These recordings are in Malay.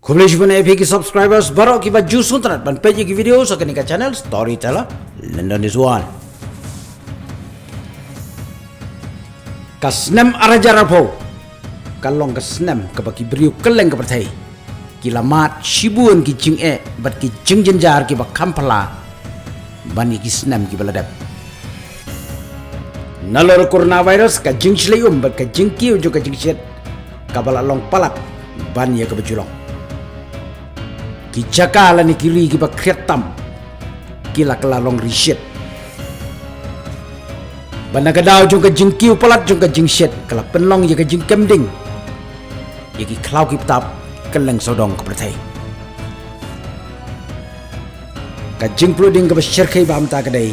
Kublish pun epic subscribers baru kita jus suntat ban page ki video sa kanika channel Storyteller London is one. Kasnem arajarapo kalong kasnem kabaki beriu keleng kepertai kilamat shibuan ki jing bat ki jing jenjar ki bakampala bani ki snem ki baladap nalor coronavirus ka jing shleum bat ka jing kiu juga jing shet kabala long palat ban ya ka bajulong ki jakala ni kiri ki bakretam kila kelalong rishet bana kadau jung ka jing kiu palat jung ka jing shet kala penlong ya ka jing kemding ya ki klau ki tap keleng sodong ka pertai ka jing pluding ka basyarkai bam ta kadai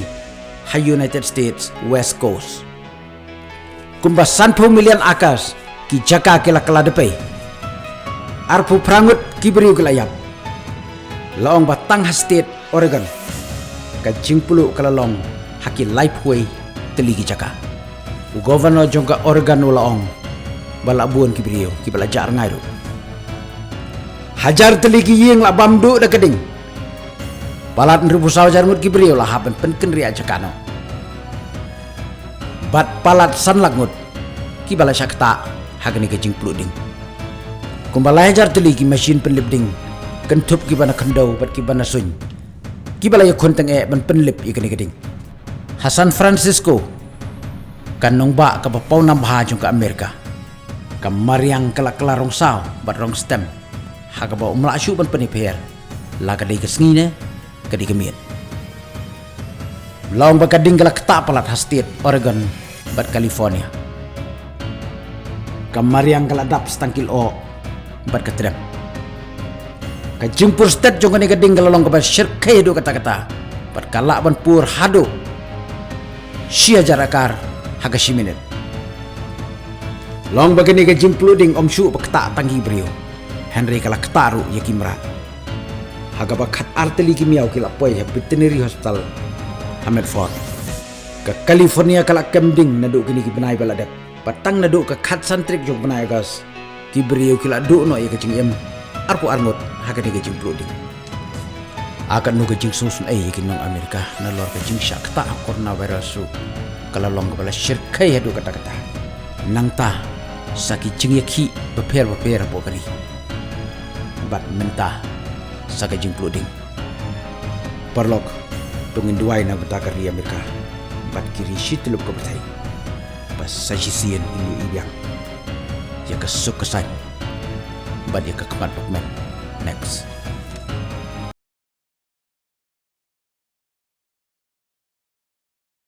ha United States West Coast kumba 10 million akas ki jaka kila kala depai arpu prangut ki beriu kelayap laong batang state Oregon ka jing pulu kala long haki Lifeway teligi jaka governor jongka Oregon ulaong balabuan ki beriu ki belajar ngairu hajar teligi ying la bamdu da keding balat nribu sawajar ngut ki beriu la haban penken ria jakano bat palat sanlak ngut ki bala syakta hagani ke jing pulu ding kumbala hajar teligi mesin penlip ding kentup ki bana kendau bat ki bana suny ki bala yakun teng ban penlip ikani keding ha San Francisco kan nong ba ka bapau nam ha jong ka Amerika ka mariang kala kelarong saw bat rong stem ha ka ba umla syu ban peniper la ka dei kesngine ka di kemiet laong ba ka dinggal kta palat ha state Oregon bat California ka mariang kala dap stangkil o bat ka trem ka jimpur state jong ka dinggal long ka ba syirkai do kata-kata bat kala ban pur hado sia jarakar haga shiminet long bagani ka jimpuluding om syu bakta tangi brio Henry kala ktaru yakimra haga bakat arteli kimiau kila poi ha veterinary hospital Hammerdford ka California kala kemding nadu kini ki benai balada patang nadu ka khat santrik jong benai gas ki brio kila du no ya kajing em arpu arngot haga ni ka jimpuluding akan nu kajing susun yakin nong Amerika na lor kajing syak ta coronavirus kala long bala syirkai hadu kata-kata nang ta saki jing yakhi beper po kali bat mentah saka jing pluding perlok tungin duai na betakar di Amerika bat kiri situlup ko betai pas sajisian ilu ibiang ya kesuk kesan bat ya kekemat pokmen